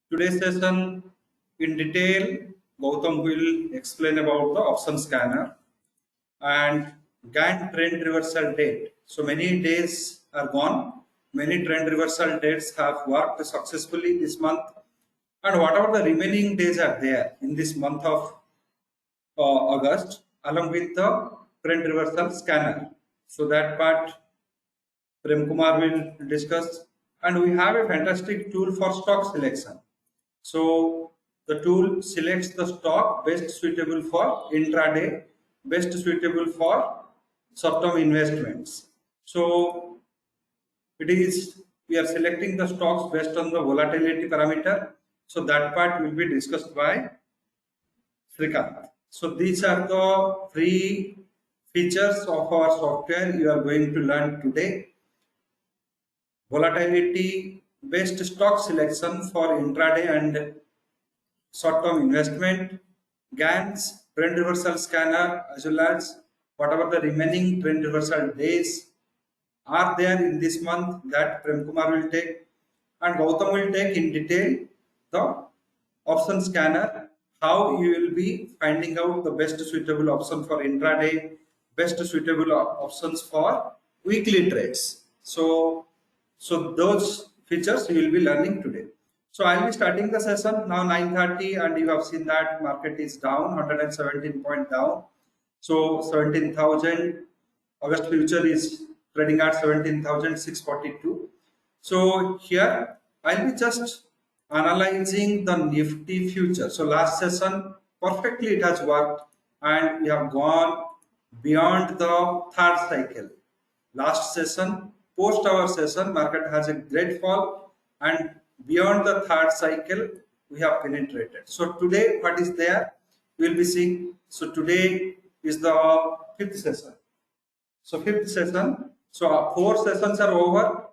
Today's session in detail, Gautam will explain about the option scanner and Gann trend reversal date. So many days are gone. Many trend reversal dates have worked successfully this month. And whatever the remaining days are there in this month of August, along with the trend reversal scanner. So that part Prem Kumar will discuss. And we have a fantastic tool for stock selection. So the tool selects the stock best suitable for intraday, best suitable for short-term investments. So it is we are selecting the stocks based on the volatility parameter. So that part will be discussed by Srikant. So these are the three features of our software you are going to learn today. Volatility based stock selection for intraday and short-term investment, Gann's trend reversal scanner, as well as whatever the remaining trend reversal days are there in this month that Prem Kumar will take, and Gautam will take in detail the option scanner, how you will be finding out the best suitable option for intraday, best suitable options for weekly trades. So those features you will be learning today. So I'll be starting the session now 9:30, and you have seen that market is down 117 point down. So 17,000. August future is trading at 17,642. So here I'll be just analyzing the Nifty future. So last session perfectly it has worked, and we have gone beyond the third cycle. Last session, post our session, market has a great fall, and beyond the third cycle we have penetrated. So today what is there we'll be seeing. So today is the fifth session. So fifth session. So four sessions are over.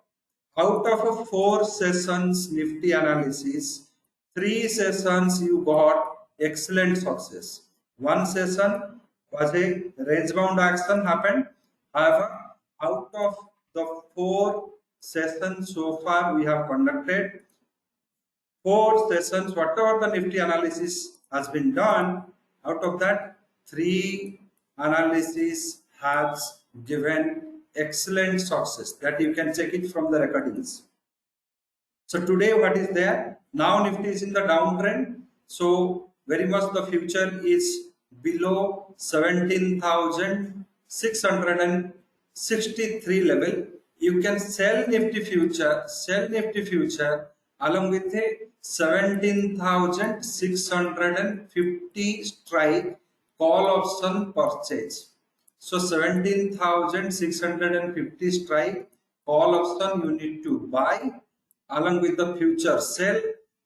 Out of a four sessions Nifty analysis, three sessions you got excellent success. One session was a range bound action happened. However, out of the four sessions so far we have conducted, four sessions, whatever the Nifty analysis has been done, out of that, three analysis has given excellent success. That you can check it from the recordings. So today what is there? Now Nifty is in the downtrend. So very much the future is below 17,663 level. You can sell Nifty future along with a 17,650 strike call option purchase. So 17,650 strike call option you need to buy along with the future sell,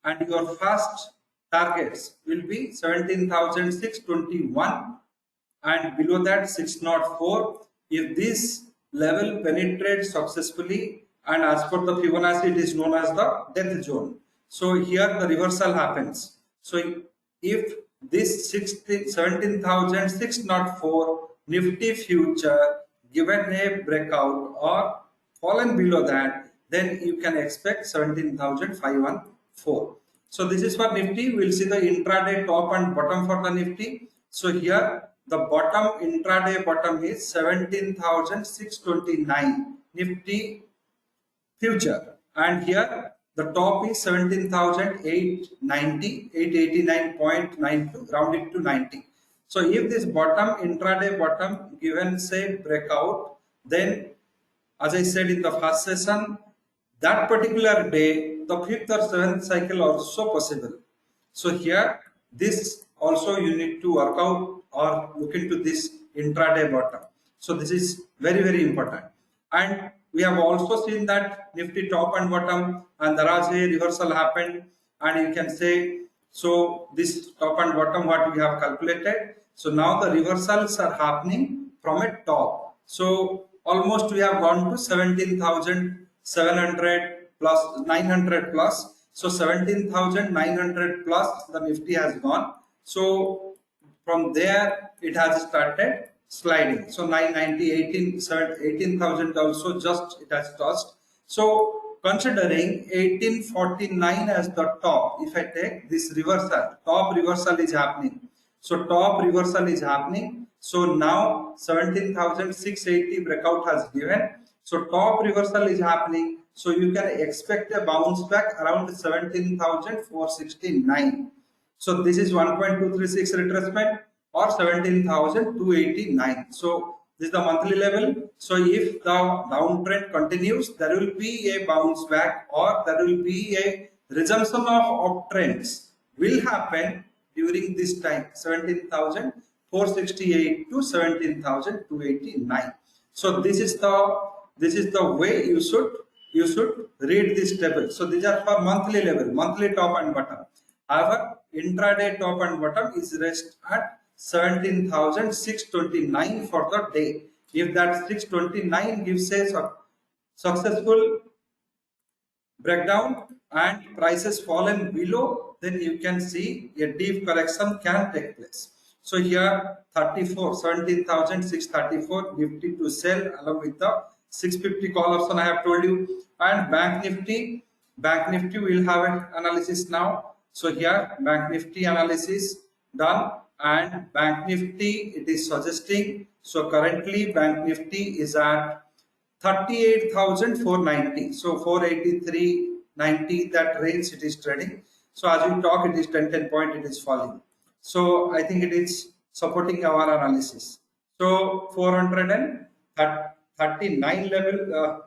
and your first targets will be 17,621 and below that 604. If this level penetrates successfully, and as per the Fibonacci it is known as the death zone. So here the reversal happens. So if this 17,604 Nifty future given a breakout or fallen below that, then you can expect 17,514. So this is for Nifty. We'll see the intraday top and bottom for the Nifty. So here the bottom intraday bottom is 17,629 Nifty future, and here the top is 17,890, 889.92, rounded to 90. So if this bottom intraday bottom given say breakout, then as I said in the first session, that particular day the fifth or seventh cycle also possible. So here this also you need to work out or look into this intraday bottom. So this is very important. And we have also seen that Nifty top and bottom, and there was a reversal happened, and you can say, so this top and bottom what we have calculated. So now the reversals are happening from a top. So almost we have gone to 17,700 plus 900 plus. So 17,900 plus the Nifty has gone. So from there it has started sliding. So 990, 18,000 also just it has touched. So considering 1849 as the top, if I take this reversal, top reversal is happening. So top reversal is happening. So now 17,680 breakout has given. So top reversal is happening. So you can expect a bounce back around 17,469. So this is 1.236 retracement or 17,289. So this is the monthly level. So if the downtrend continues, there will be a bounce back or there will be a resumption of uptrends will happen during this time, 17,468 to 17,289. So this is the way you should read this table. So these are for monthly level, monthly top and bottom. However, intraday top and bottom is rest at 17,629 for the day. If that 629 gives a successful breakdown and prices fallen below, then you can see a deep correction can take place. So here 17,634 Nifty to sell along with the 650 call option I have told you. And Bank Nifty will have an analysis now. So here Bank Nifty analysis done, and Bank Nifty it is suggesting. So currently Bank Nifty is at 38,490. So 483.90, that range it is trading. So as we talk, it is 10 point, it is falling. So I think it is supporting our analysis. So 439 level,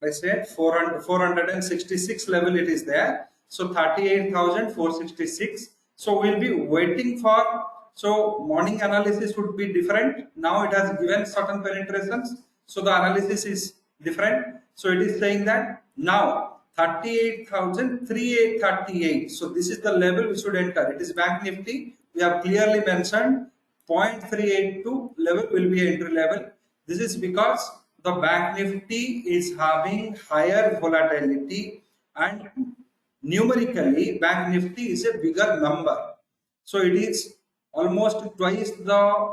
I said 466 level it is there. So 38,466. So we'll be waiting for, so morning analysis would be different. Now it has given certain penetrations. So the analysis is different. So it is saying that now 38,338. So this is the level we should enter. It is Bank Nifty. We have clearly mentioned 0.382 level will be entry level. This is because the Bank Nifty is having higher volatility and numerically Bank Nifty is a bigger number. So it is almost twice the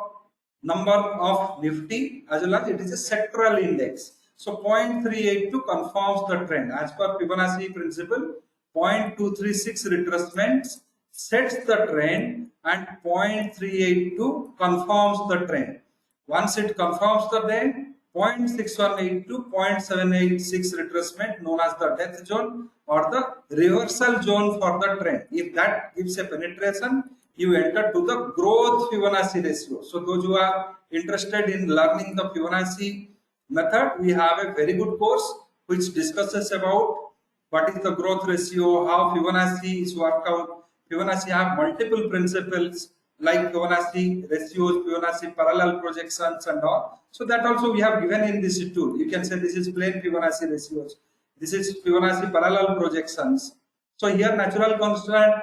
number of Nifty, as well as it is a sectoral index. So 0.382 confirms the trend. As per Fibonacci principle, 0.236 retracements sets the trend and 0.382 confirms the trend. Once it confirms the trend, 0.6182, 0.786 retracement known as the death zone or the reversal zone for the trend. If that gives a penetration, you enter to the growth Fibonacci ratio. So those who are interested in learning the Fibonacci method, we have a very good course which discusses about what is the growth ratio, how Fibonacci is worked out. Fibonacci have multiple principles like Fibonacci ratios, Fibonacci parallel projections and all. So that also we have given in this tool. You can say this is plain Fibonacci ratios. This is Fibonacci parallel projections. So here natural constant,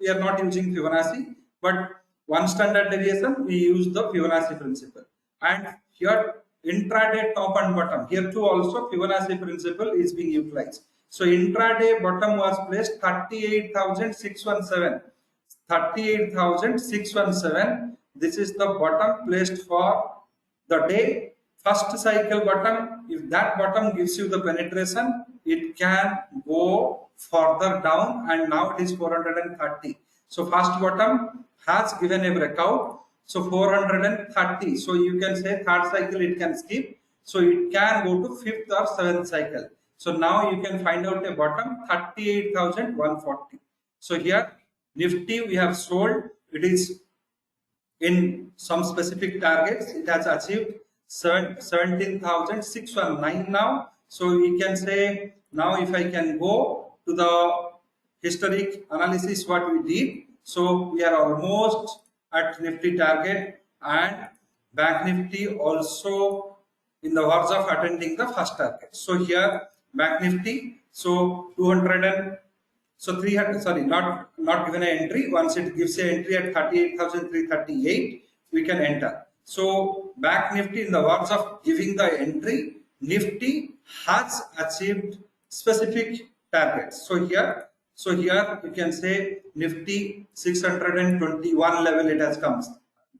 we are not using Fibonacci, but one standard deviation, we use the Fibonacci principle. And here intraday top and bottom, here too also Fibonacci principle is being utilized. So intraday bottom was placed 38,617. 38,617. This is the bottom placed for the day. First cycle bottom, if that bottom gives you the penetration, it can go further down, and now it is 430. So first bottom has given a breakout. So 430. So you can say third cycle it can skip. So it can go to fifth or seventh cycle. So now you can find out a bottom 38,140. So here Nifty we have sold. It is in some specific targets. It has achieved 17,619 now. So we can say now if I can go to the historic analysis what we did. So we are almost at Nifty target, and Bank Nifty also in the works of attending the first target. So here Bank Nifty, so 200 so 300, sorry, not given an entry. Once it gives an entry at 38,338, we can enter. So Bank Nifty in the works of giving the entry, Nifty has achieved specific targets. So here you can say Nifty 621 level it has come.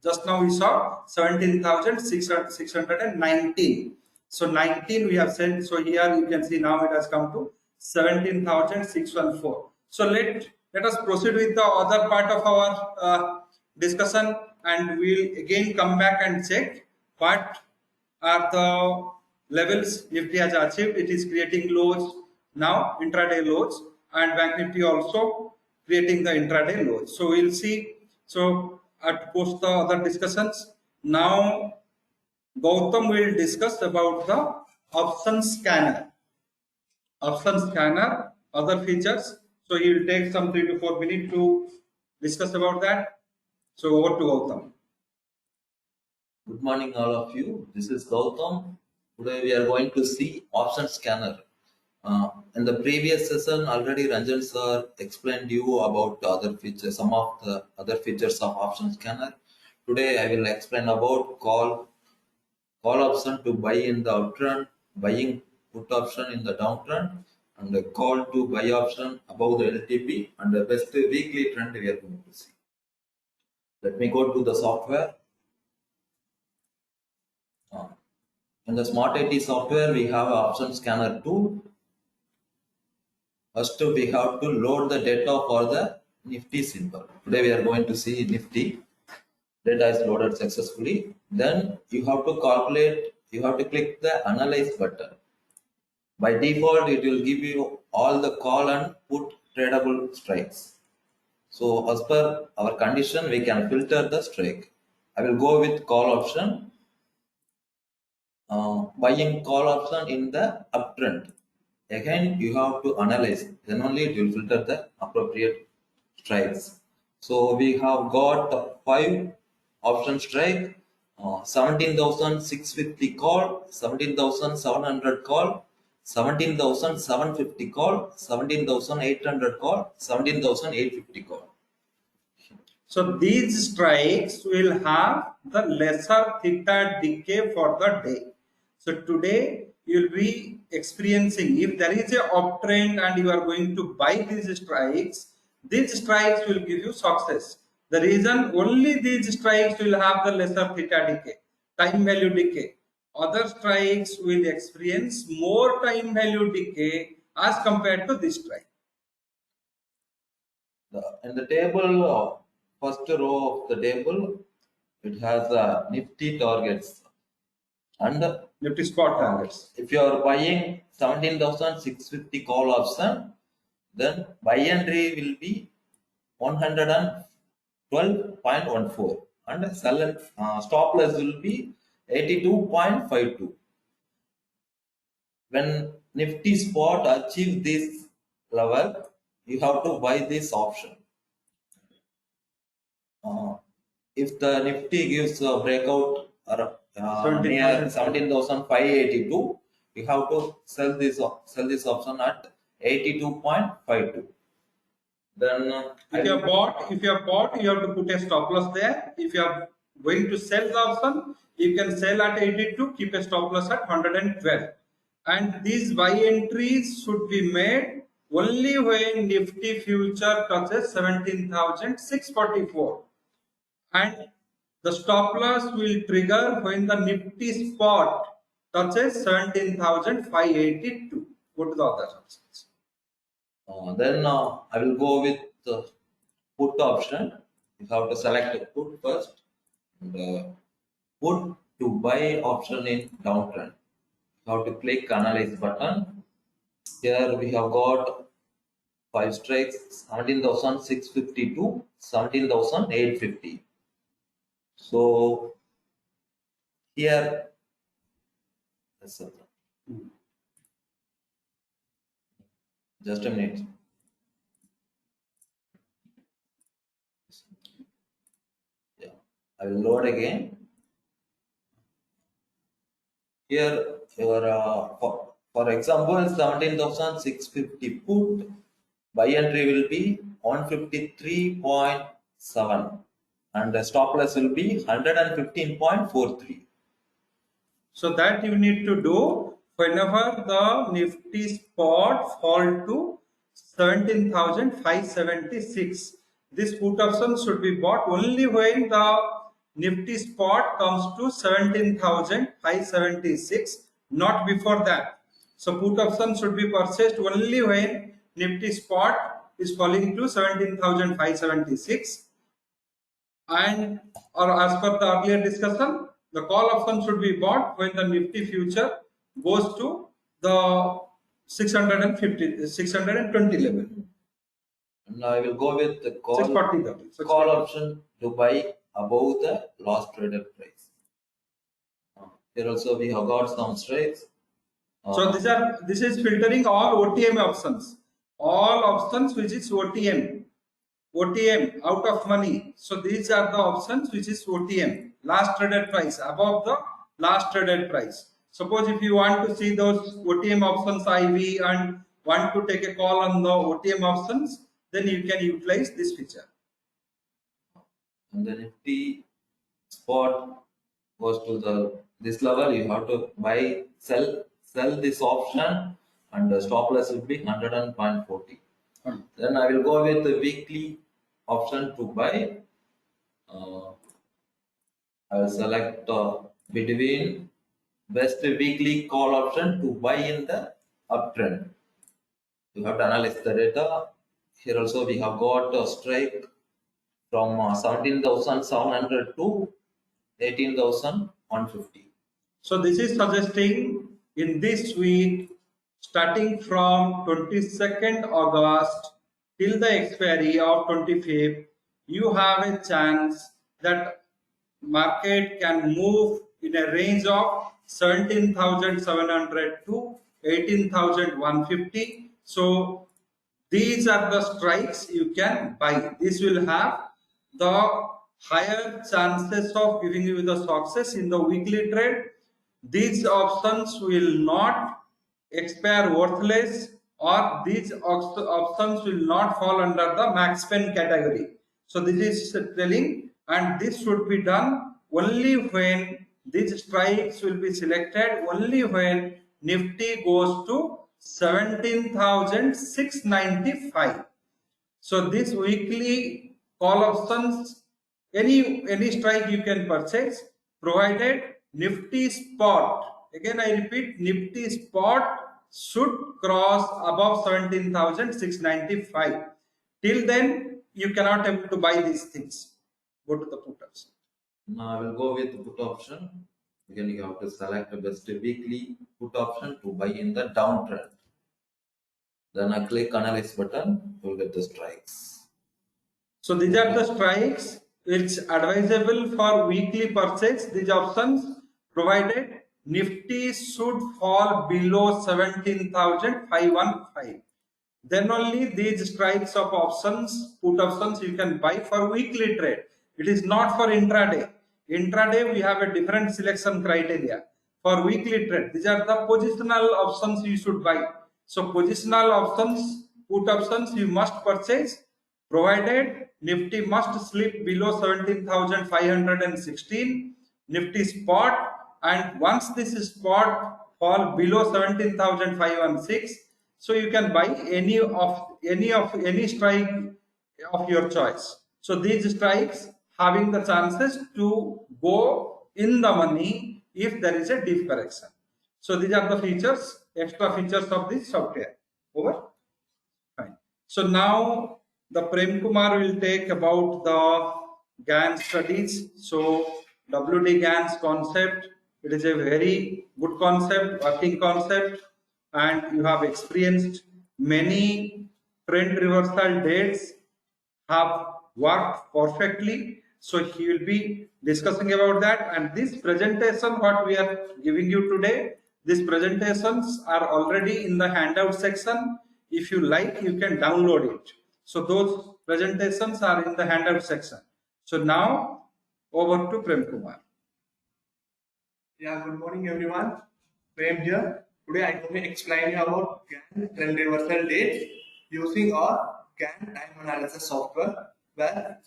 Just now we saw 17,619. So 19 we have sent. So here you can see now it has come to 17,614. So let us proceed with the other part of our discussion, and we'll again come back and check what are the levels Nifty has achieved. It is creating lows now, intraday lows, and Bank Nifty also creating the intraday lows. So we'll see. So at post the other discussions. Now Gautam will discuss about the option scanner. Option scanner, other features. So he will take some 3 to 4 minutes to discuss about that. So over to Gautam. Good morning, all of you. This is Gautam. Today we are going to see option scanner. In the previous session, already Ranjan sir explained you about other features, some of the other features of option scanner. Today I will explain about call option to buy in the uptrend, buying put option in the downtrend, and the call to buy option above the LTP, and the best weekly trend we are going to see. Let me go to the software. In the Smart IT software, we have option scanner tool. First, we have to load the data for the Nifty symbol. Today, we are going to see Nifty. Data is loaded successfully. Then, you have to calculate, you have to click the Analyze button. By default, it will give you all the call and put tradable strikes. So, as per our condition, we can filter the strike. I will go with call option. Buying call option in the uptrend. Again, you have to analyze, then only it will filter the appropriate strikes. So we have got 5 option strike, 17,650 call, 17,700 call, 17,750 call, 17,800 call, 17,850 call. So these strikes will have the lesser theta decay for the day. So today you will be experiencing, if there is a uptrend and you are going to buy these strikes will give you success. The reason only these strikes will have the lesser theta decay, time value decay. Other strikes will experience more time value decay as compared to this strike. In the table, first row of the table, it has Nifty targets. And Nifty spot targets. If you are buying 17,650 call option, then buy entry will be 112.14 and sell stop loss will be 82.52. When Nifty spot achieve this level, you have to buy this option. If the Nifty gives a breakout near 17,582, you have to sell this option at 82.52. Then if you have bought, you have to put a stop loss there. If you are going to sell the option, you can sell at 82, keep a stop loss at 112. And these buy entries should be made only when Nifty future touches 17,644. And the stop loss will trigger when the Nifty spot touches 17,582. Go to the other options. Then I will go with the put option. You have to select the put first. And, put to buy option in downtrend. You have to click analyze button. Here we have got 5 strikes, 17,652, 17,850. So here, just a minute. Yeah, I will load again. Here, your for example, 17,650 put, buy entry will be 153.7 and the stop loss will be 115.43. So that you need to do whenever the Nifty spot fall to 17,576. This put option should be bought only when the Nifty spot comes to 17,576, not before that. So put option should be purchased only when Nifty spot is falling to 17,576, and or as per the earlier discussion, the call option should be bought when the Nifty future goes to the 620 level. Now I will go with the call 640. call option to buy above the last traded price. Here also we have got some strikes. So this is filtering all OTM options. All options which is OTM out of money. So these are the options which is OTM, last traded price, above the last traded price. Suppose if you want to see those OTM options IV and want to take a call on the OTM options, then you can utilize this feature. And the Nifty spot goes to this level, you have to sell this option, and the stop loss will be 100.40. Then I will go with the weekly option to buy. I will select between best weekly call option to buy in the uptrend. You have to analyze the data. Here also we have got a strike from 17,700 to 18,150. So this is suggesting in this week, starting from 22nd August till the expiry of 25th, you have a chance that market can move in a range of 17,700 to 18,150. So these are the strikes you can buy. This will have the higher chances of giving you the success in the weekly trade. These options will not expire worthless, or these options will not fall under the max spend category. So this is telling, and this should be done only when these strikes will be selected, only when Nifty goes to 17,695. So this weekly call options, any strike you can purchase, provided Nifty spot, again I repeat, Nifty spot should cross above 17,695. Till then you cannot able to buy these things. Go to the put option. Now I will go with the put option. Again, you have to select the best weekly put option to buy in the downtrend. Then I click analyze button, you will get the strikes. So these are the strikes. It's advisable for weekly purchase, these options, provided Nifty should fall below 17,515. Then only these strikes of options, put options, you can buy for weekly trade. It is not for intraday. Intraday we have a different selection criteria. For weekly trade, these are the positional options you should buy. So positional options, put options you must purchase, provided Nifty must slip below 17,516, Nifty spot, and once this spot fall below 17,516, so you can buy any strike of your choice. So these strikes having the chances to go in the money if there is a deep correction. So these are the features, extra features of this software. Over. Fine. So now the Prem Kumar will take about the Gann studies. So WD Gann's concept, it is a very good concept, working concept, and you have experienced many trend reversal dates have worked perfectly. So he will be discussing about that, and this presentation what we are giving you today, these presentations are already in the handout section. If you like, you can download it. So those presentations are in the handout section. So now over to Prem Kumar. Yeah, good morning everyone. Prem here. Today I'm going to explain you about Gann trend reversal dates using our Gann time analysis software where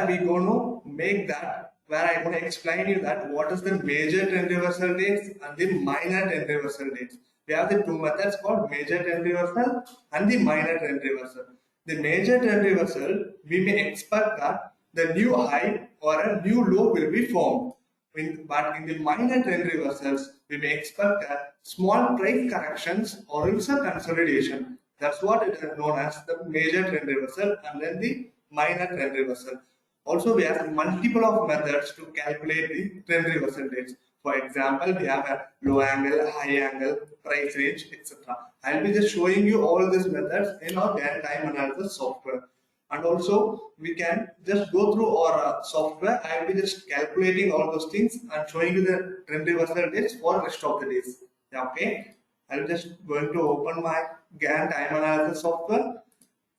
we going to make that, where I'm going to explain you that what is the major trend reversal dates and the minor trend reversal dates. We have the two methods called major trend reversal and the minor trend reversal. The major trend reversal, we may expect that the new high or a new low will be formed. But in the minor trend reversals, we may expect small price corrections or else a consolidation. That's what it is known as the major trend reversal and then the minor trend reversal. Also, we have multiple of methods to calculate the trend reversal dates. For example, we have a low angle, high angle, price range, etc. I'll be just showing you all these methods in our Gann time analysis software. And also, we can just go through our software. I'll be just calculating all those things and showing you the trend reversal dates for rest of the days. Yeah, okay. I'm just going to open my Gann time analysis software.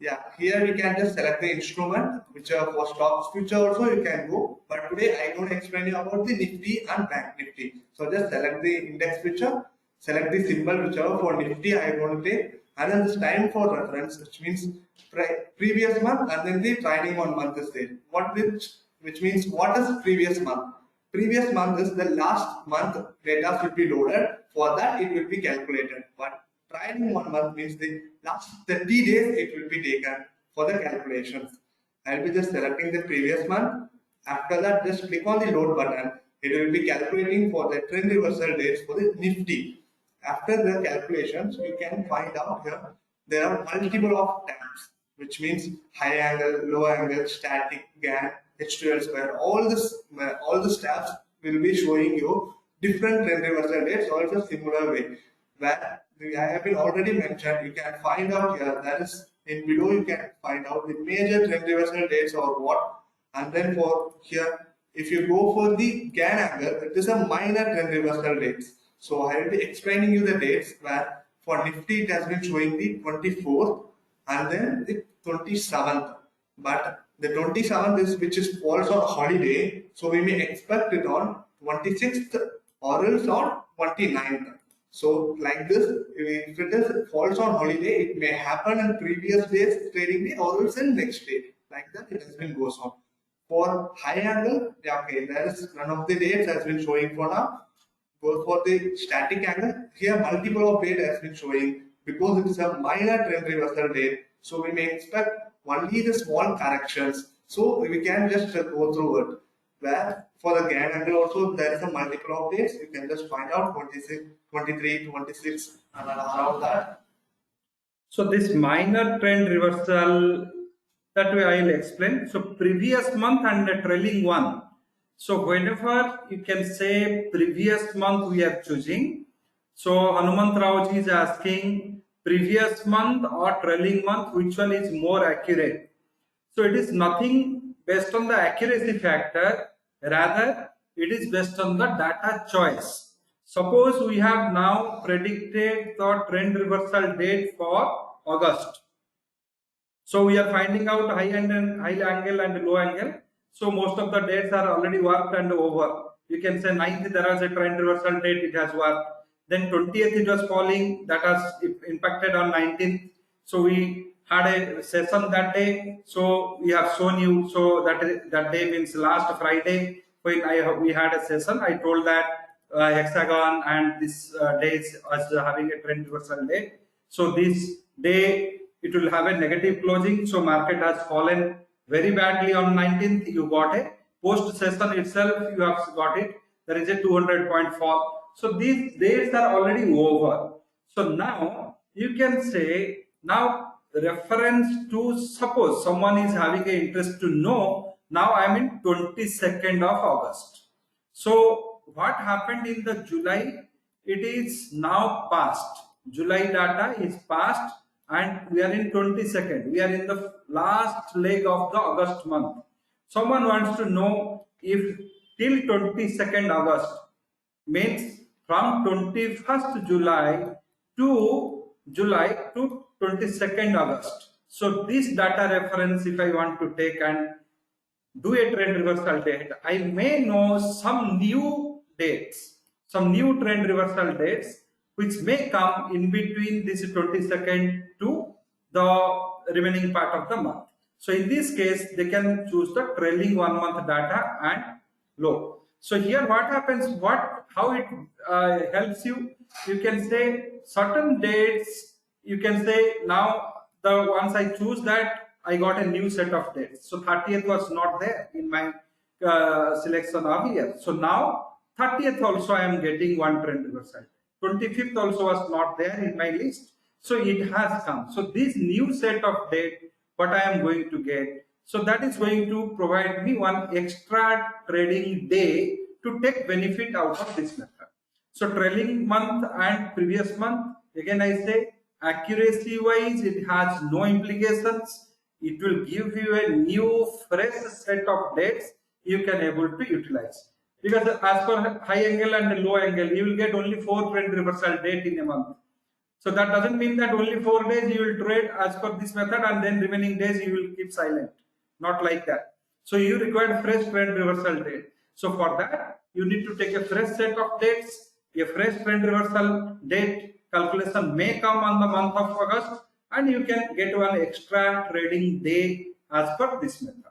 Yeah, here you can just select the instrument, which for stocks future also you can go. But today I don't explain you about the Nifty and Bank Nifty. So just select the index future, select the symbol whichever for Nifty I want to take, and then this time for reference, which means previous month, and then the trailing on month is there. Which means what is previous month? Previous month is the last month data should be loaded. For that it will be calculated. But trailing 1 month means the last 30 days it will be taken for the calculations. I'll be just selecting the previous month. After that, just click on the load button. It will be calculating for the trend reversal dates for the Nifty. After the calculations, you can find out here there are multiple of tabs, which means high angle, low angle, static, Gann, H2L square. All the tabs will be showing you different trend reversal dates, also similar way. Where I have been already mentioned, you can find out here, that is in below you can find out the major trend reversal dates or what, and then for here, if you go for the Gann angle, it is a minor trend reversal dates. So I will be explaining you the dates where for Nifty it has been showing the 24th and then the 27th. But the 27th is which is falls on holiday, so we may expect it on 26th or else on 29th. So like this, if it is falls on holiday, it may happen in previous days trading day or else in next day. Like that, it has been goes on. For high angle, yeah, okay, there is none of the dates has been showing for now. Go for the static angle. Here, multiple of date has been showing because it is a minor trend reversal date. So we may expect only the small corrections. So we can just go through it. Where for the Gann angle also there is a multiple of dates. You can just find out 26, 23, 26 and around that. So this minor trend reversal, that way I will explain. So previous month and the trailing one. So whenever you can say previous month we are choosing. So Hanumant Rao is asking previous month or trailing month, which one is more accurate? So it is nothing based on the accuracy factor, rather it is based on the data choice. Suppose we have now predicted the trend reversal date for August. So we are finding out high angle and low angle. So most of the dates are already worked and over. You can say 9th there was a trend reversal date, it has worked. Then 20th it was falling, that has impacted on 19th. So we had a session that day. So we have shown you. So that day means last Friday when we had a session. I told that hexagon and this days as having a trend reversal day. So this day it will have a negative closing. So market has fallen very badly on 19th. You got a post session itself. You have got it. There is a 200-point fall. So these days are already over. So now you can say now reference to suppose someone is having an interest to know. Now I am in 22nd of August. So what happened in the July? It is now past. July data is past and we are in 22nd. We are in the last leg of the August month. Someone wants to know if till 22nd August means from 21st July to 22nd August. So this data reference if I want to take and do a trend reversal date, I may know some new dates, some new trend reversal dates which may come in between this 22nd to the remaining part of the month. So in this case, they can choose the trailing 1 month data and low. So here what happens, how it helps you, you can say certain dates, you can say now once I choose that, I got a new set of dates. So 30th was not there in my selection of here. So now 30th also I am getting one trend reversal. 25th also was not there in my list. So it has come. So this new set of date, what I am going to get, so that is going to provide me one extra trading day to take benefit out of this method. So trailing month and previous month, again I say, accuracy wise it has no implications. It will give you a new fresh set of dates you can able to utilize. Because as per high angle and low angle, you will get only 4 trend reversal date in a month. So that doesn't mean that only 4 days you will trade as per this method and then remaining days you will keep silent. Not like that. So you require fresh trend reversal date. So for that, you need to take a fresh set of dates. A fresh trend reversal date calculation may come on the month of August and you can get one extra trading day as per this method.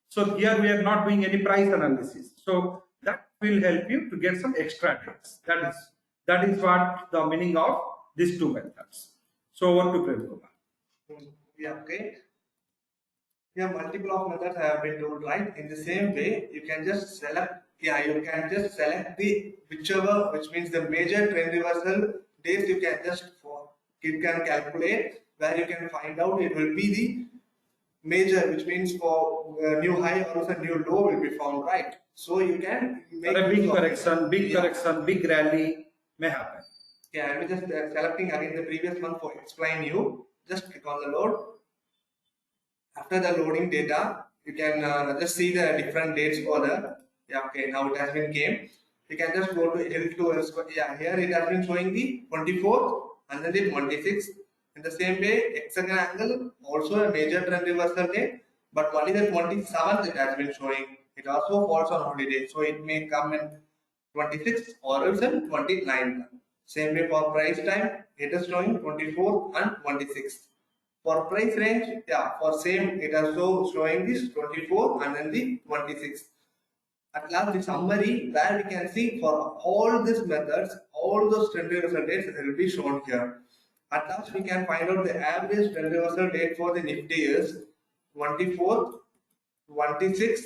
So here we are not doing any price analysis. So that will help you to get some extra days. That is what the meaning of these two methods. So over to Prem Kumar. Yeah, okay. Yeah, multiple of methods have been told, right? In the same way, you can just select, you can just select the whichever, which means the major trend reversal days you can calculate, where you can find out it will be the major, which means for new high or also new low will be found, right? So you can make a big use of correction, big yeah. correction, big rally may happen. Yeah, I'm just selecting again the previous one for explain you. Just click on the load. After the loading data, you can just see the different dates for the, yeah, okay, now it has been came. You can just go to L2, yeah, here it has been showing the 24th and then the 26th. In the same way, hexagon angle, also a major trend reversal day, but only the 27th it has been showing. It also falls on holiday, so it may come in 26th or else in 29th. Same way for price time, it is showing 24th and 26th. For price range, yeah, for same, it also showing this 24 and then the 26. At last, the summary where we can see for all these methods, all those trend reversal dates will be shown here. At last, we can find out the average trend reversal date for the Nifty is 24th, 26th,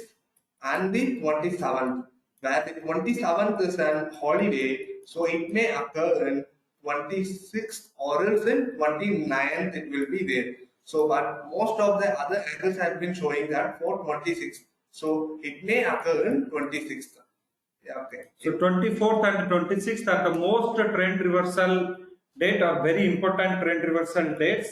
and the 27th. Where the 27th is an holiday, so it may occur in 26th or else in 29th it will be there. So, but most of the other angles have been showing that for 26th. So, it may occur in 26th. Yeah, okay. So 24th and 26th are the most trend reversal date or very important trend reversal dates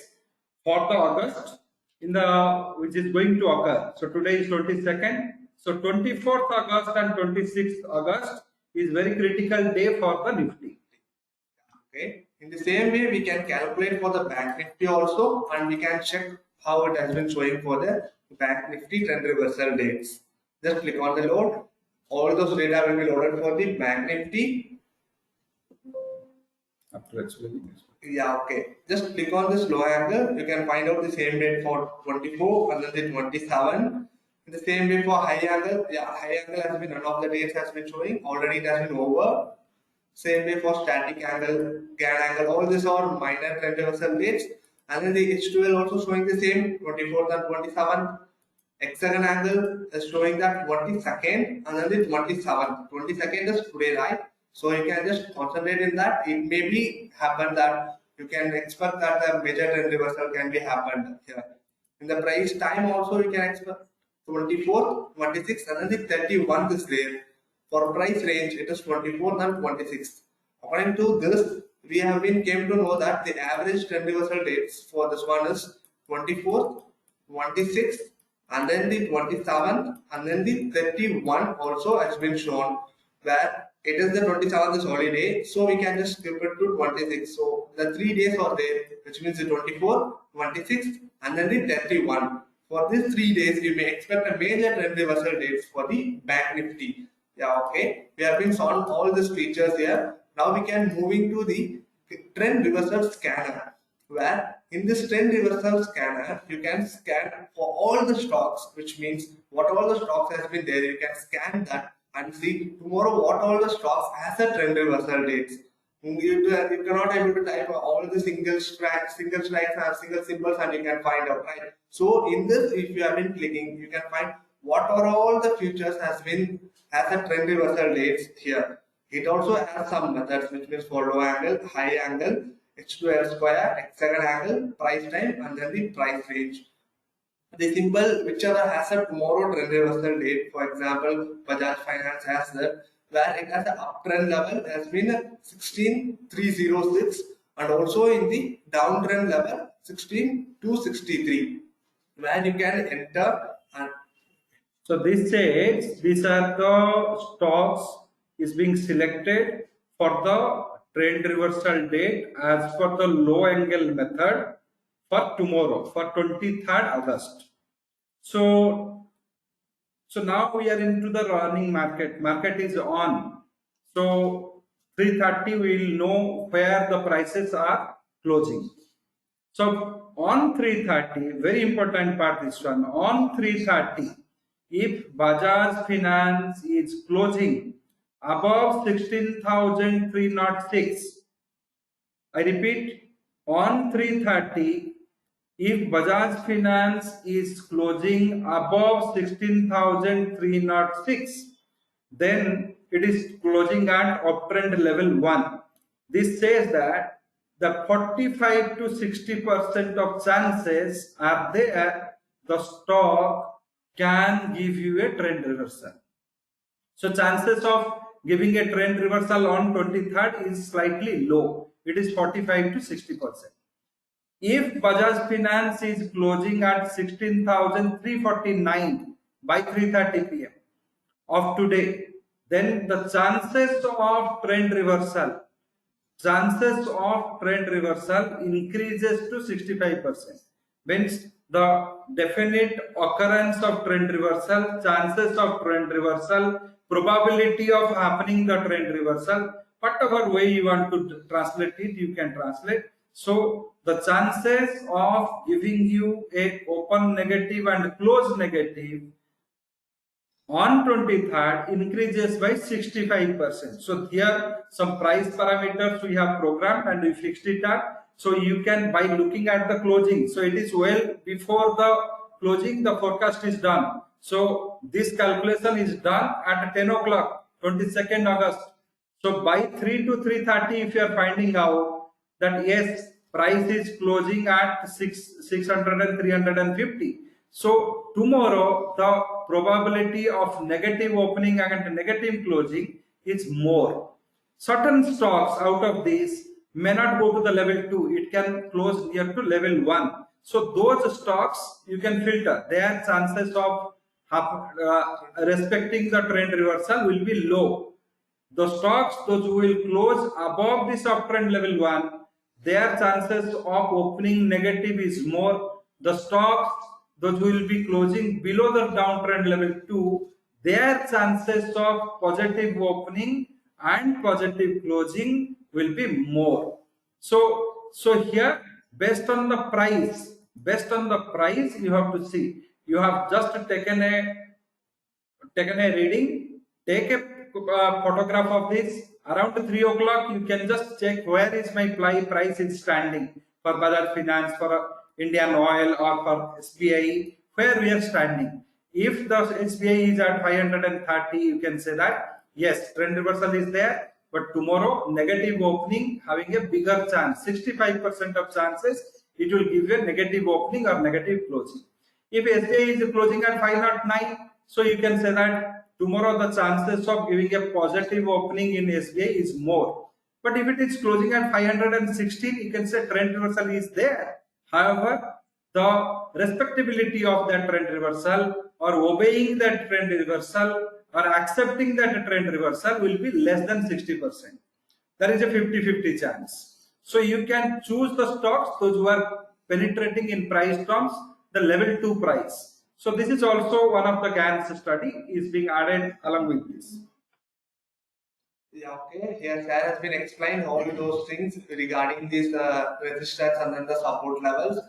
for the August which is going to occur. So today is 22nd. So 24th August and 26th August is very critical day for the Nifty. Okay. In the same way, we can calculate for the Bank Nifty also, and we can check how it has been showing for the Bank Nifty trend reversal dates. Just click on the load. All those data will be loaded for the Bank Nifty. After explaining this. Yeah, okay. Just click on this low angle. You can find out the same date for 24 and then the 27. In the same way for high angle, yeah, high angle has been none of the dates has been showing. Already it has been over. Same way for static angle, Gann angle, all these are minor trend reversal dates. And then the H2L also showing the same 24th and 27th. Hexagon angle is showing that 22nd and then the 27th. 22nd is today, right? So you can just concentrate in that. It may be happen that you can expect that the major trend reversal can be happened here. In the price time also you can expect 24th, 26th and then the 31st is there. For price range, it is 24th and 26th. According to this, we have been came to know that the average trend reversal dates for this one is 24th, 26th, and then the 27th, and then the 31 also has been shown. Where it is the 27th is holiday, so we can just skip it to 26. So the 3 days are there, which means the 24th, 26th, and then the 31. For these 3 days, you may expect a major trend reversal dates for the Bank Nifty. Yeah, okay. We have been shown all these features here. Now we can moving to the trend reversal scanner, where in this trend reversal scanner you can scan for all the stocks, which means what all the stocks has been there. You can scan that and see tomorrow what all the stocks has a trend reversal dates. You cannot able to type all the single strikes and single symbols and you can find out, right? So in this, if you have been clicking, you can find what are all the futures has a trend reversal dates here. It also has some methods, which means follow angle, high angle, H2L square, hexagon angle, price time, and then the price range. The symbol whichever has a tomorrow trend reversal date, for example, Bajaj Finance has that, where it has an uptrend level has been a 16306, and also in the downtrend level 16263, where you can enter. And so this says these are the stocks is being selected for the trend reversal date as per the low angle method for tomorrow, for 23rd August. So now we are into the running market. Market is on. So 3:30 we will know where the prices are closing. So on 3:30, very important part this one. On 3:30, if Bajaj Finance is closing above 16,306, I repeat, on 3:30, if Bajaj Finance is closing above 16,306, then it is closing at uptrend level 1. This says that the 45 to 60% of chances are there the stock can give you a trend reversal. So chances of giving a trend reversal on 23rd is slightly low. It is 45 to 60%. If Bajaj Finance is closing at 16,349 by 3:30 p.m. of today, then the chances of trend reversal increases to 65%. Means the definite occurrence of trend reversal, chances of trend reversal, probability of happening the trend reversal, whatever way you want to translate it, you can translate. So the chances of giving you a open negative and close negative on 23rd increases by 65%. So here some price parameters we have programmed and we fixed it up. So you can, by looking at the closing, so it is well before the closing the forecast is done. So this calculation is done at 10 o'clock 22nd August. So by 3 to 3:30 if you are finding out that yes, price is closing at 600 and 350. So tomorrow the probability of negative opening and negative closing is more. Certain stocks out of these may not go to the level 2. It can close near to level 1. So those stocks you can filter. Their chances of respecting the trend reversal will be low. The stocks, those who will close above this uptrend level 1, their chances of opening negative is more. The stocks, those who will be closing below the downtrend level 2, their chances of positive opening and positive closing will be more. So here, based on the price, you have to see. You have just taken a reading, take a photograph of this. Around 3 o'clock, you can just check where is my price is standing for Bajaj Finance, for Indian Oil, or for SBI, where we are standing. If the SBI is at 530, you can say that yes, trend reversal is there, but tomorrow negative opening having a bigger chance, 65% of chances it will give you a negative opening or negative closing. If SBI is closing at 509, so you can say that tomorrow the chances of giving a positive opening in SBI is more. But if it is closing at 516, you can say trend reversal is there. However, the respectability of that trend reversal or obeying that trend reversal or accepting that trend reversal will be less than 60%. There is a 50-50 chance. So you can choose the stocks, those who are penetrating in price terms, the level 2 price. So this is also one of the Gann's study is being added along with this. Yeah, okay. Here, sir has been explained all those things regarding these resistance and then the support levels.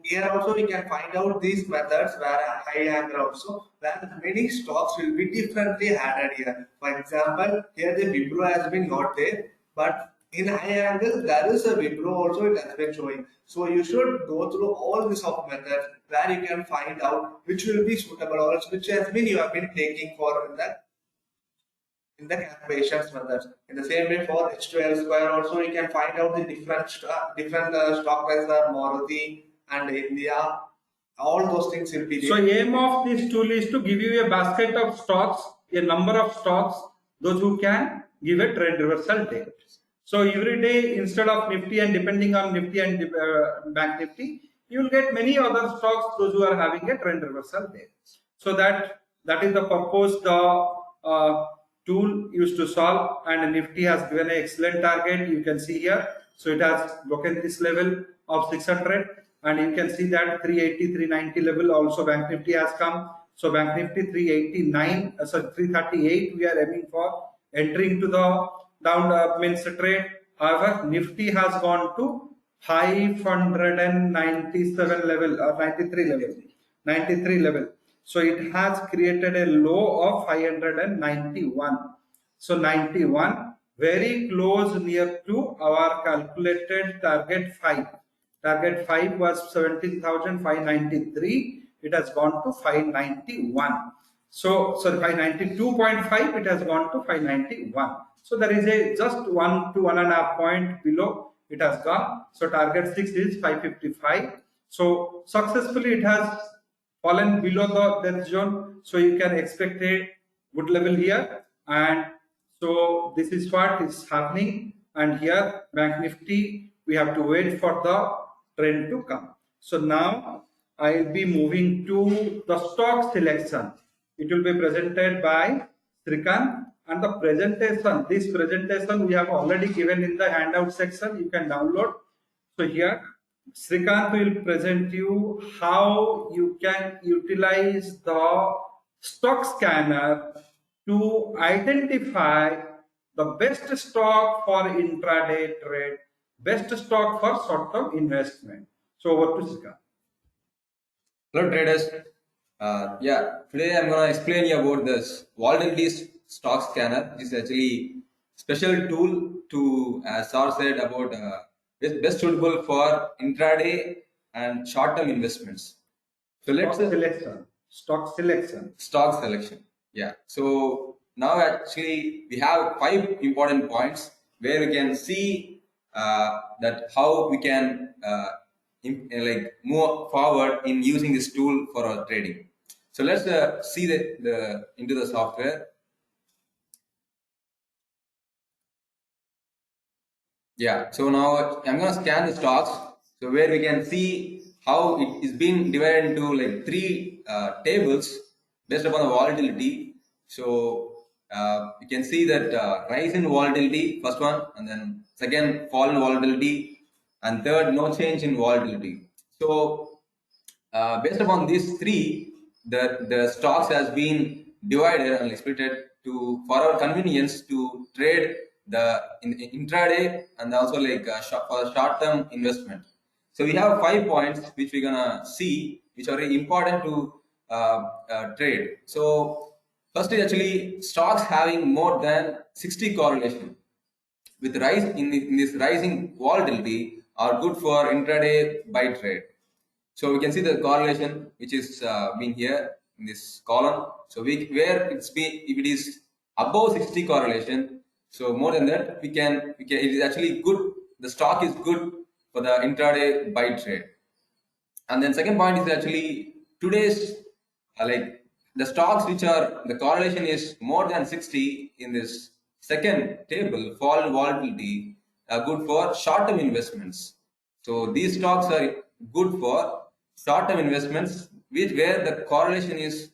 Here also we can find out these methods where a high angle also, where many stocks will be differently added here. For example, here the Wipro has been not there, but in high angle, there is a Wipro also, it has been showing. So you should go through all these of methods where you can find out which will be suitable or which has been you have been taking for in the calculations methods. In the same way for H2L square also you can find out the different stock prices are Maruti and India. All those things will be So there. aim of this tool is to give you a basket of stocks, a number of stocks, those who can give a trend reversal day. So every day instead of Nifty and depending on Nifty and Bank Nifty, you will get many other stocks, those who are having a trend reversal day. So that is the purpose the tool used to solve, and Nifty has given an excellent target. You can see here. So it has broken this level of 600, and you can see that 380, 390 level also Bank Nifty has come. So Bank Nifty 389, sorry 338 we are aiming for entering to the down means trade. However, Nifty has gone to 597 level or 93 level. 93 level. So it has created a low of 591. So 91 very close near to our calculated target 5. Target 5 was 17,593. It has gone to 591. So sorry 592.5. It has gone to 591. So there is a just 1 to 1.5 point below it has gone. So target 6 is 555. So successfully it has fallen below the death zone. So you can expect a good level here. And so this is what is happening. And here Bank Nifty, we have to wait for the trend to come. So now I will be moving to the stock selection. It will be presented by Srikanth, and the presentation, this presentation we have already given in the handout section. You can download. So here Srikanth will present you how you can utilize the stock scanner to identify the best stock for intraday trade, best stock for short-term investment. So over to Srikanth. Hello traders. Today I'm going to explain you about this Volatility stock scanner. This is actually special tool to, as Sar said, about best suitable for intraday and short-term investments. So let's Stock selection. Stock selection. Yeah. So now actually we have 5 important points where we can see that how we can like move forward in using this tool for our trading. So let's see the into the software. Yeah. So now I'm going to scan the stocks. So where we can see how it is being divided into like 3 tables based upon the volatility. So you can see that rise in volatility, first one, and then second fall in volatility, and third no change in volatility. So based upon these 3, the stocks has been divided and split to for our convenience to trade the intraday and also like for short-term investment. So we have 5 points which we're gonna see, which are very important to trade. So first is actually stocks having more than 60 correlation with rise in this rising volatility are good for intraday buy trade. So we can see the correlation which is been here in this column. So where it's been, if it is above 60 correlation, so more than that we can it is actually good. The stock is good for the intraday buy trade. And then second point is actually today's like the stocks which are the correlation is more than 60 in this second table, fall in volatility, are good for short-term investments. So these stocks are good for short-term investments where the correlation is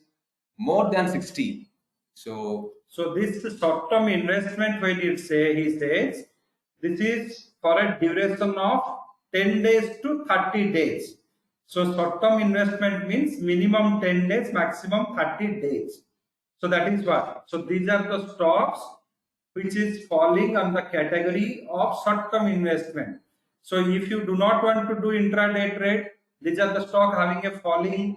more than 60. So this short-term investment, when he says this is for a duration of 10 days to 30 days. So short-term investment means minimum 10 days, maximum 30 days. So that is what. So these are the stocks which is falling on the category of short-term investment. So if you do not want to do intraday trade, these are the stock having a falling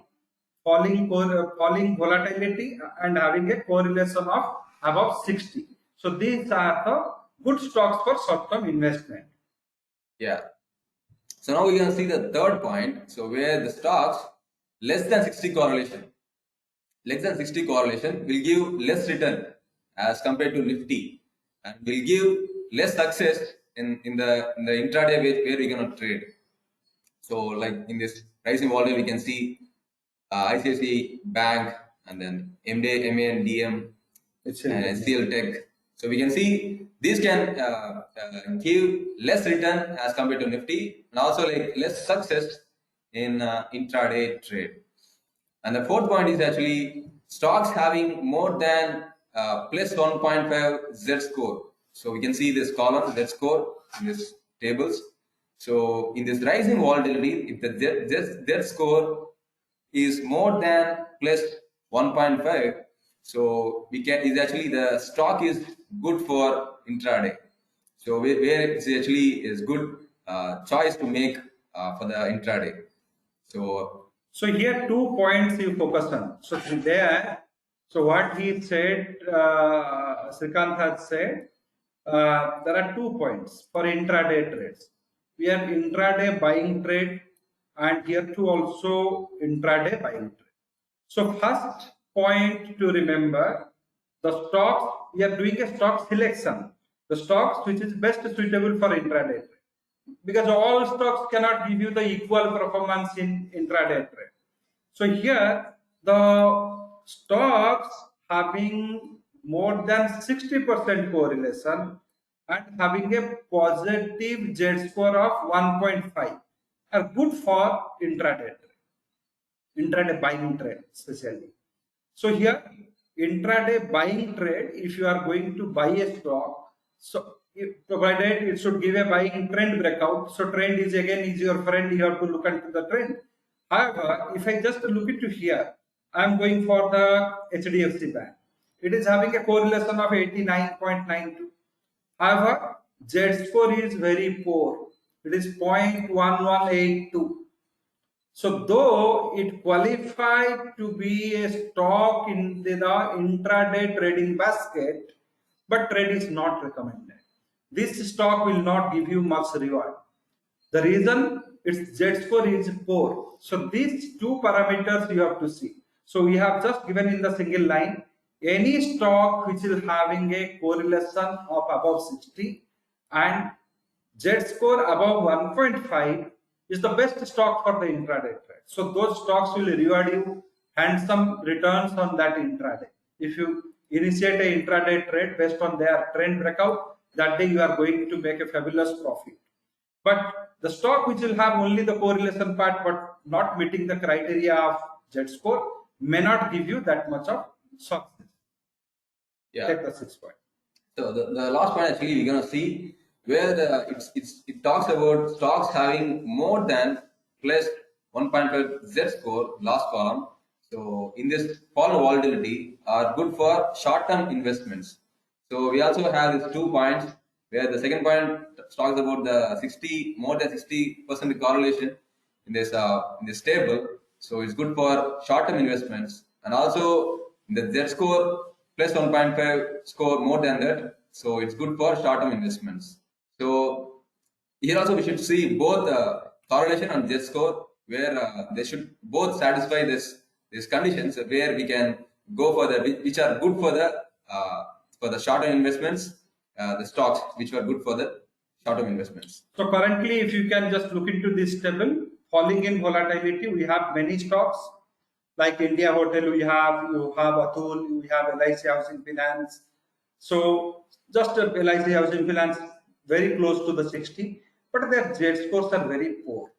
volatility and having a correlation of above 60. So these are the good stocks for short-term investment. Yeah. So now we can see the third point. So where the stocks less than 60 correlation. Less than 60 correlation will give less return as compared to Nifty and will give less success in the intraday where we're gonna trade. So like in this pricing model, we can see ICICI Bank and then MD, MAN, DM and SCL Tech. So we can see these can give less return as compared to Nifty and also like less success in intraday trade. And the fourth point is actually stocks having more than plus 1.5 Z score. So we can see this column Z score in this tables. So in this rising volatility, if the Z score is more than plus 1.5, so we can is actually the stock is good for intraday. So where it's actually is good choice to make for the intraday. So here 2 points you focus on. So there, so what he said, Srikanth had said, there are 2 points for intraday trades. We have intraday buying trade and here too also intraday buying trade. So first point to remember, the stocks, we are doing a stock selection. The stocks which is best suitable for intraday trade. Because all stocks cannot give you the equal performance in intraday trade. So here the stocks having more than 60% correlation and having a positive Z score of 1.5 are good for intraday buying trade especially. So here intraday buying trade, if you are going to buy a stock, so provided it should give a buying trend breakout. So trend is your friend, you have to look into the trend. However, if I just look into here, I am going for the HDFC Bank. It is having a correlation of 89.92. However, Z score is very poor. It is 0.1182. So though it qualified to be a stock in the intraday trading basket, but trade is not recommended. This stock will not give you much reward. The reason its Z score is poor. So these two parameters you have to see. So we have just given in the single line, any stock which is having a correlation of above 60 and Z score above 1.5 is the best stock for the intraday trade. So those stocks will reward you handsome returns on that intraday. If you initiate a intraday trade based on their trend breakout, that day you are going to make a fabulous profit. But the stock which will have only the correlation part but not meeting the criteria of Z score may not give you that much of success. Yeah. Take the 6th point. So the last point actually we're gonna see where it talks about stocks having more than plus 1.5 Z score, last column. So in this fall volatility are good for short-term investments. So we also have these 2 points where the second point talks about the more than 60% correlation in this table. So it's good for short-term investments, and also the Z score plus 1.5 score more than that. So it's good for short-term investments. So here also we should see both correlation and Z score where they should both satisfy these conditions where we can go for which are good for the short-term investments, the stocks which are good for the short-term investments. So currently, if you can just look into this table, falling in volatility, we have many stocks like India Hotel, you have Atul, you have LIC Housing Finance. So just LIC Housing Finance very close to the 60, but their Z scores are very poor.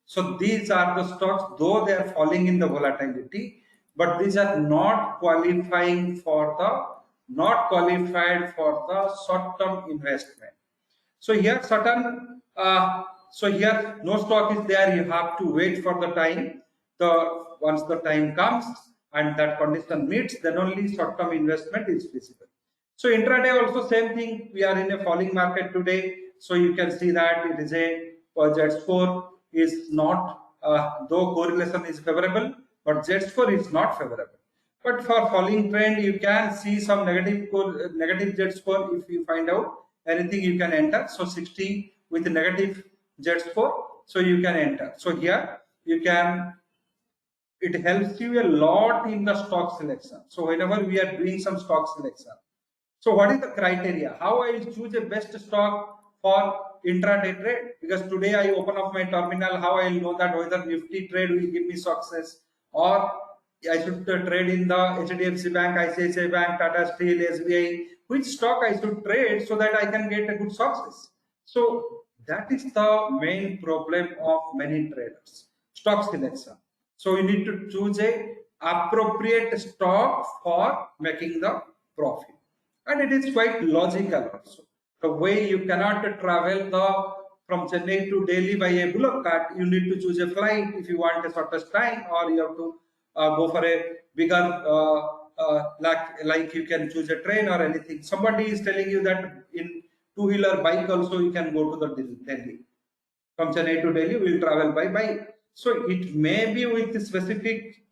So these are the stocks, though they are falling in the volatility, but these are not qualified for the short-term investment. So here here no stock is there. You have to wait for the time. Once the time comes and that condition meets, then only short-term investment is feasible. So intraday also same thing. We are in a falling market today, so you can see that it is a Z score is not though correlation is favorable, but Z score is not favorable. But for falling trend, you can see some negative Z score if you find out anything you can enter. So 60 with negative Z score, so you can enter. So here you can, it helps you a lot in the stock selection. So whenever we are doing some stock selection, so what is the criteria? How I will choose a best stock for intraday trade? Because today I open up my terminal, how I will know that whether Nifty trade will give me success, or I should trade in the HDFC Bank, ICICI Bank, Tata Steel, SBI, which stock I should trade so that I can get a good success. So that is the main problem of many traders, stock selection. So you need to choose a appropriate stock for making the profit. And it is quite logical also. The way you cannot travel from Chennai to Delhi by a bullock cart, you need to choose a flight if you want a shortest time, or you have to go for a bigger, like you can choose a train or anything. Somebody is telling you that in two-wheeler bike also you can go to the Delhi. From Chennai to Delhi, we will travel by bike. So it may be with specific,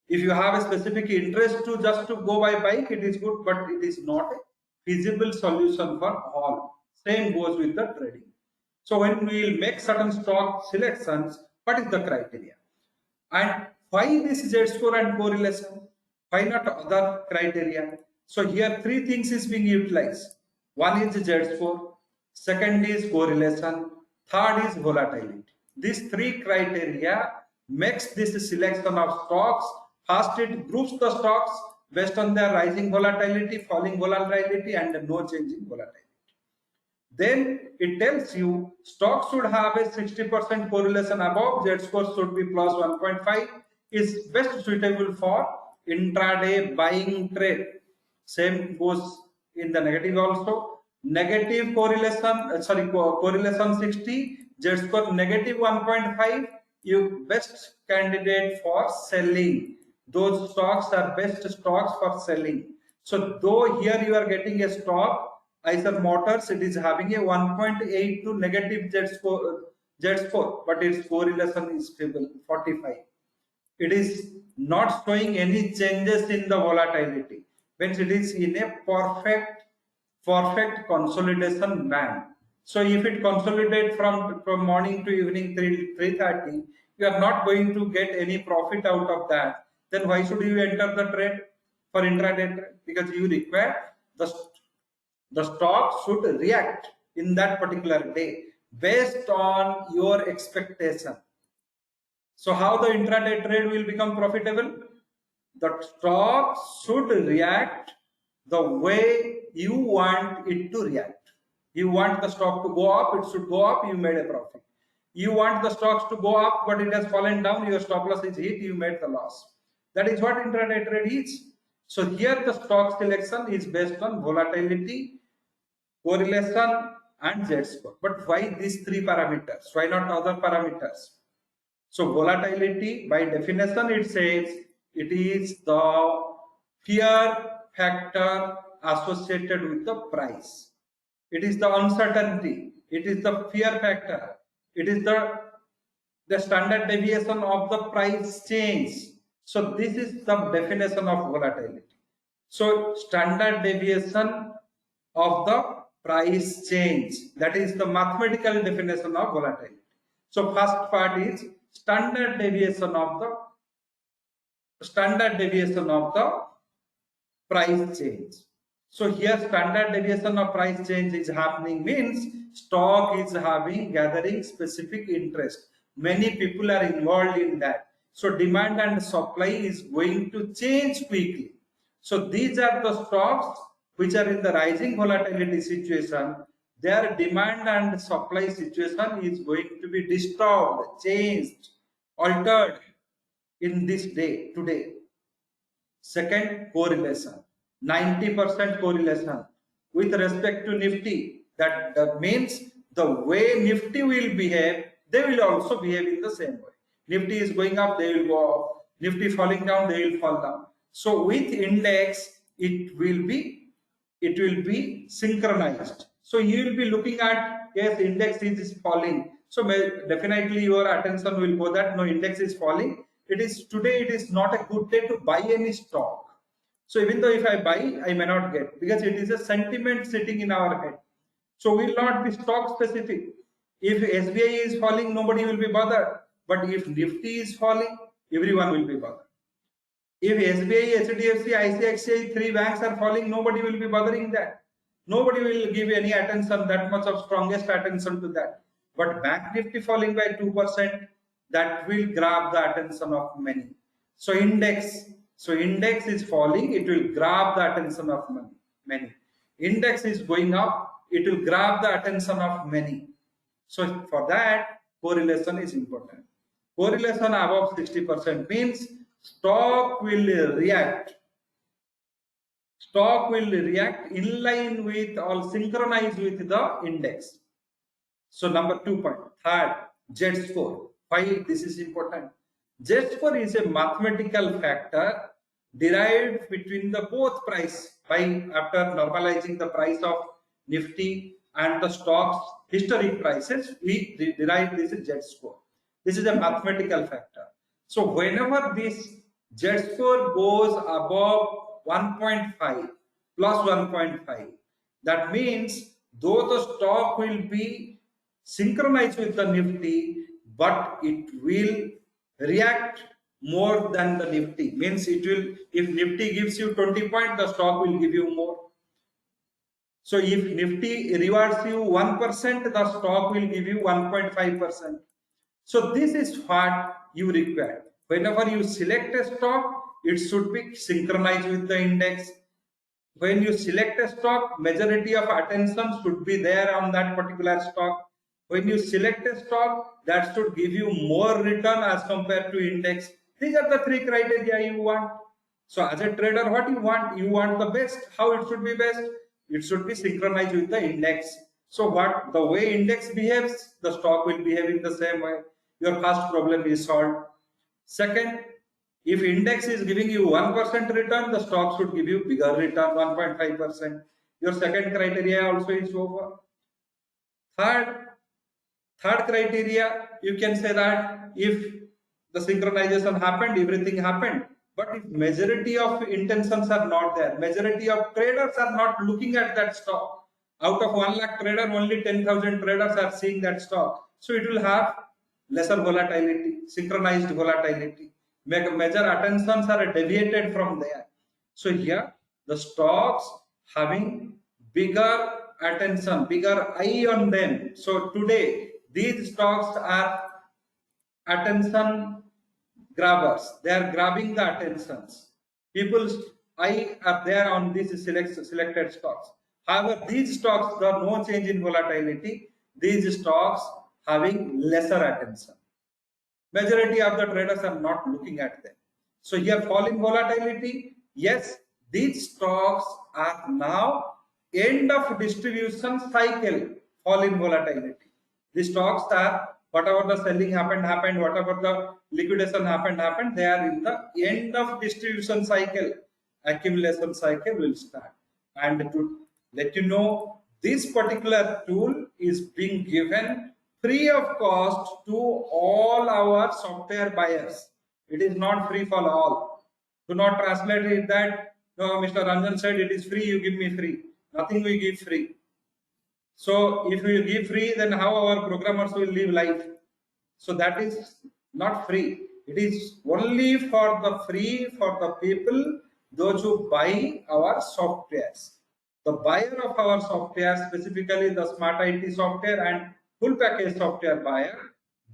if you have a specific interest to just to go by bike, it is good, but it is not a feasible solution for all. Same goes with the trading. So when we will make certain stock selections, what is the criteria? And why this Z score and correlation? Why not other criteria? So here three things is being utilized. One is Z score, second is correlation, third is volatility. These three criteria makes this selection of stocks. First, it groups the stocks based on their rising volatility, falling volatility, and no changing volatility. Then it tells you stock should have a 60% correlation above, Z score should be plus 1.5, is best suitable for intraday buying trade. Same goes in the negative also. Negative correlation, correlation 60, Z score negative 1.5, you best candidate for selling. Those stocks are best stocks for selling. So though here you are getting a stock, Eicher Motors, it is having a 1.8 to negative Z score, but its correlation is stable, 45. It is not showing any changes in the volatility. When it is in a perfect consolidation band. So if it consolidates from morning to evening 3:30, you are not going to get any profit out of that. Then why should you enter the trade for intraday trade? Because you require the stock should react in that particular day based on your expectation. So how the intraday trade will become profitable? The stock should react the way you want it to react. You want the stock to go up, it should go up, you made a profit. You want the stocks to go up, but it has fallen down, your stop loss is hit, you made the loss. That is what intraday trade is. So here the stock selection is based on volatility, correlation, and Z score. But why these three parameters? Why not other parameters? So volatility, by definition, it says it is the fear factor associated with the price. It is the uncertainty. It is the fear factor. It is the standard deviation of the price change. So this is the definition of volatility. So standard deviation of the price change. That is the mathematical definition of volatility. So first part is standard deviation of the price change. So here standard deviation of price change is happening means stock is gathering specific interest. Many people are involved in that. So demand and supply is going to change quickly. So these are the stocks which are in the rising volatility situation. Their demand and supply situation is going to be disturbed, changed, altered in this day, today. Second, correlation. 90% correlation with respect to Nifty. That means the way Nifty will behave, they will also behave in the same way. Nifty is going up, they will go up. Nifty falling down, they will fall down. So with index, it will be synchronized. So you will be looking at, yes, index is falling. So definitely your attention will go that no, index is falling. Today it is not a good day to buy any stock. So even though if I buy, I may not get, because it is a sentiment sitting in our head. So will not be stock specific. If SBI is falling, nobody will be bothered. But if Nifty is falling, everyone will be bothered. If SBI, HDFC, ICICI, three banks are falling, nobody will be bothering that. Nobody will give any attention, that much of strongest attention to that. But Bank Nifty falling by 2%, that will grab the attention of many. So index is falling, it will grab the attention of many. Index is going up, it will grab the attention of many. So for that, correlation is important. Correlation above 60% means stock will react. Stock will react in line with or synchronize with the index. So number 2 point. Third, Z score. Why this is important? Z score is a mathematical factor derived between the both price by after normalizing the price of Nifty and the stocks historic prices, we derive this Z score. This is a mathematical factor. So whenever this Z score goes above 1.5 plus 1.5, that means though the stock will be synchronized with the Nifty, but it will react more than the Nifty. Means it will, if Nifty gives you 20 points, the stock will give you more. So if Nifty rewards you 1%, the stock will give you 1.5%. So this is what you require. Whenever you select a stock, it should be synchronized with the index. When you select a stock, majority of attention should be there on that particular stock. When you select a stock, that should give you more return as compared to index. These are the three criteria you want. So as a trader, what you want? You want the best. How it should be best? It should be synchronized with the index. So what the way index behaves, the stock will behave in the same way. Your first problem is solved. Second, if index is giving you 1% return, the stock should give you bigger return, 1.5%. Your second criteria also is over. Third criteria, you can say that if the synchronization happened, everything happened. But if majority of intentions are not there, majority of traders are not looking at that stock. Out of 1 lakh trader, only 10,000 traders are seeing that stock. So it will have lesser volatility, synchronized volatility. Major attentions are deviated from there. So here the stocks having bigger attention, bigger eye on them. So today these stocks are attention grabbers. They are grabbing the attentions. People's eye are there on these selected stocks. However, these stocks, there are no change in volatility. These stocks having lesser attention. Majority of the traders are not looking at them. So here falling volatility, yes, these stocks are now end of distribution cycle, fall in volatility. The stocks are, whatever the selling happened, whatever the liquidation happened, they are in the end of distribution cycle. Accumulation cycle will start. And to let you know, this particular tool is being given free of cost to all our software buyers. It is not free for all. Do not translate it that, no, Mr. Ranjan said it is free, you give me free. Nothing we give free. So if we give free, then how our programmers will live life? So that is not free. It is only for the free for the people, those who buy our softwares. The buyer of our software, specifically the Smart IT software and full package software buyer,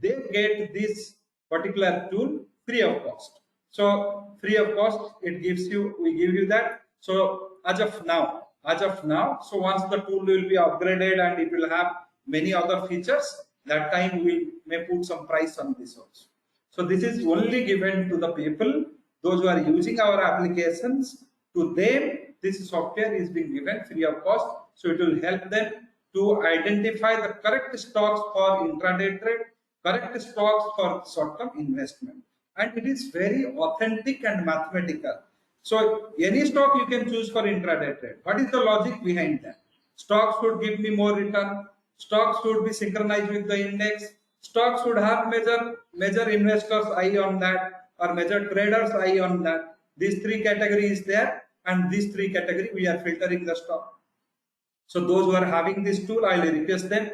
they get this particular tool free of cost. So free of cost, it gives you, we give you that. So as of now, so once the tool will be upgraded and it will have many other features, that time we may put some price on this also. So this is only given to the people, those who are using our applications. To them, this software is being given free of cost. So it will help them to identify the correct stocks for intraday trade, correct stocks for short-term investment. And it is very authentic and mathematical. So any stock you can choose for intraday trade. What is the logic behind that? Stocks should give me more return. Stocks should be synchronized with the index. Stocks should have major investors' eye on that, or major traders' eye on that. These three categories there, and these three categories we are filtering the stock. So those who are having this tool, I will request them,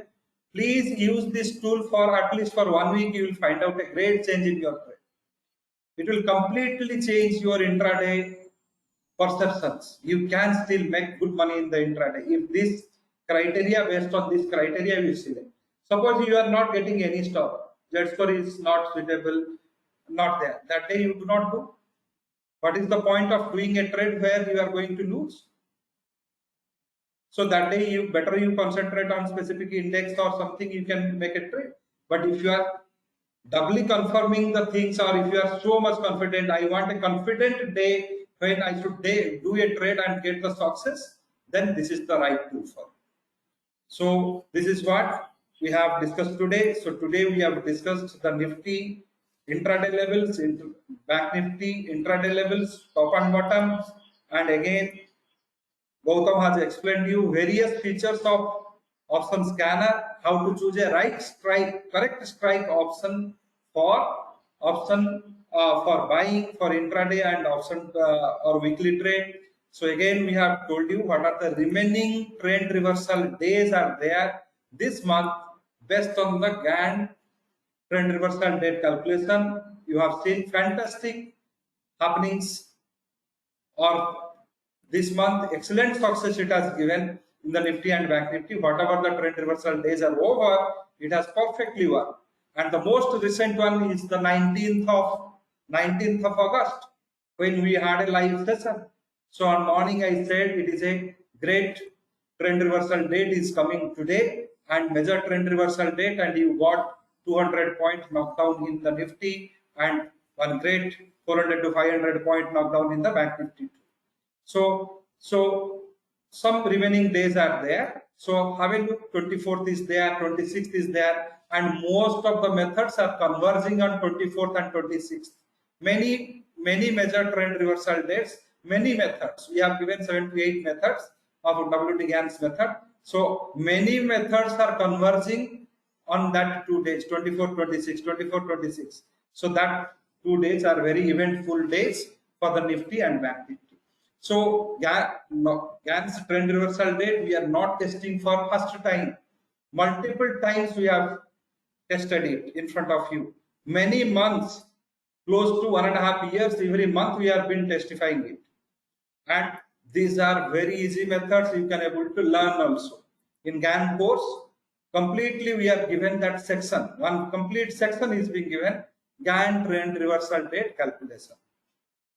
please use this tool for at least for 1 week. You will find out a great change in your trade. It will completely change your intraday perceptions. You can still make good money in the intraday if this criteria, based on this criteria, you select. Suppose you are not getting any stock, Z score is not suitable, not there. That day you do not do. What is the point of doing a trade where you are going to lose? So that day you better you concentrate on specific index or something, you can make a trade. But if you are doubly confirming the things, or if you are so much confident, I want a confident day when I should do a trade and get the success, then this is the right tool for you. So this is what we have discussed today. So today we have discussed the Nifty intraday levels, Bank Nifty intraday levels, top and bottom, and again Gautam has explained you various features of option scanner, how to choose a correct strike option for for buying for intraday and option or weekly trade. So again, we have told you what are the remaining trend reversal days are there this month based on the Gann trend reversal date calculation. You have seen fantastic happenings or this month excellent success it has given in the Nifty and Bank Nifty. Whatever the trend reversal days are over, it has perfectly worked. And the most recent one is the 19th of August when we had a live session. So on morning I said it is a great trend reversal date is coming today and major trend reversal date, and you got 200 point knockdown in the Nifty and one great 400 to 500 point knockdown in the Bank Nifty. So some remaining days are there. So have a look, 24th is there, 26th is there, and most of the methods are converging on 24th and 26th. Many major trend reversal dates, many methods. We have given 7 to 8 methods of WT Gann's method. So many methods are converging on that 2 days, 24, 26, 24, 26. So that 2 days are very eventful days for the Nifty and Bank Nifty. So Gann's trend reversal date we are not testing for first time. Multiple times we have tested it in front of you. Many months, close to 1.5 years, every month we have been testifying it. And these are very easy methods you can able to learn also. In Gann course, completely we have given that section. One complete section is being given, Gann trend reversal date calculation.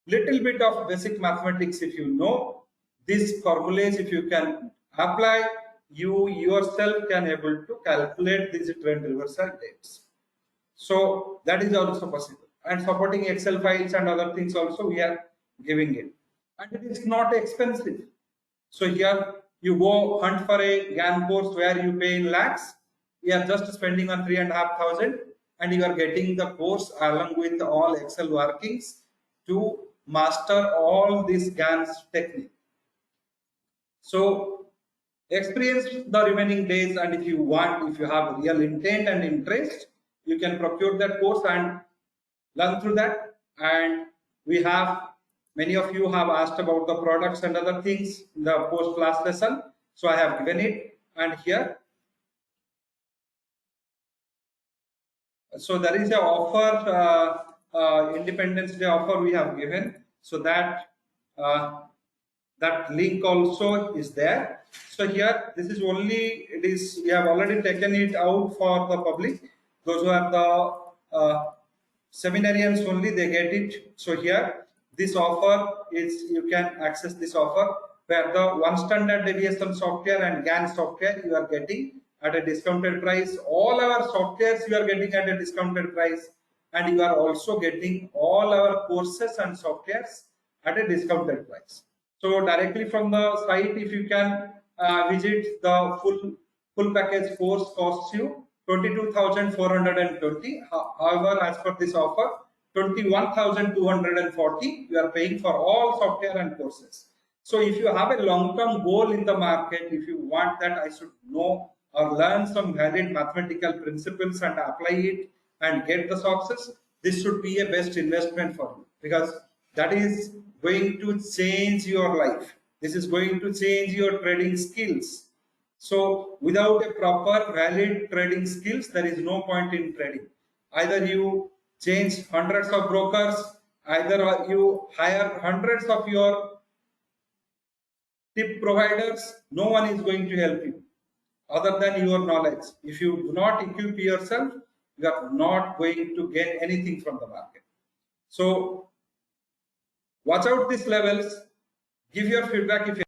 Little bit of basic mathematics if you know, these formulas if you can apply, you yourself can able to calculate these trend reversal dates. So that is also possible, and supporting Excel files and other things also we are giving it, and it is not expensive. So here you go hunt for a Gann course where you pay in lakhs, we are just spending on 3,500 and you are getting the course along with all Excel workings to master all these Gann's technique. So experience the remaining days, and if you have real intent and interest, you can procure that course and learn through that. And we have many of you have asked about the products and other things in the post class lesson, so I have given it. And here, so there is a offer, Independence Day offer we have given, so that that link also is there. So here this is only, it is, we have already taken it out for the public. Those who have the seminarians only, they get it. So here this offer is, you can access this offer where the one standard deviation software and Gann software you are getting at a discounted price. All our softwares you are getting at a discounted price, and you are also getting all our courses and softwares at a discounted price. So directly from the site, if you can visit, the full package course costs you 22,420. However, as per this offer, 21,240 you are paying for all software and courses. So if you have a long-term goal in the market, if you want that I should know or learn some valid mathematical principles and apply it and get the success, this should be a best investment for you, because that is going to change your life. This is going to change your trading skills. So without a proper valid trading skills, there is no point in trading. Either you change hundreds of brokers, either you hire hundreds of your tip providers, no one is going to help you other than your knowledge. If you do not equip yourself, you are not going to get anything from the market. So watch out these levels, give your feedback if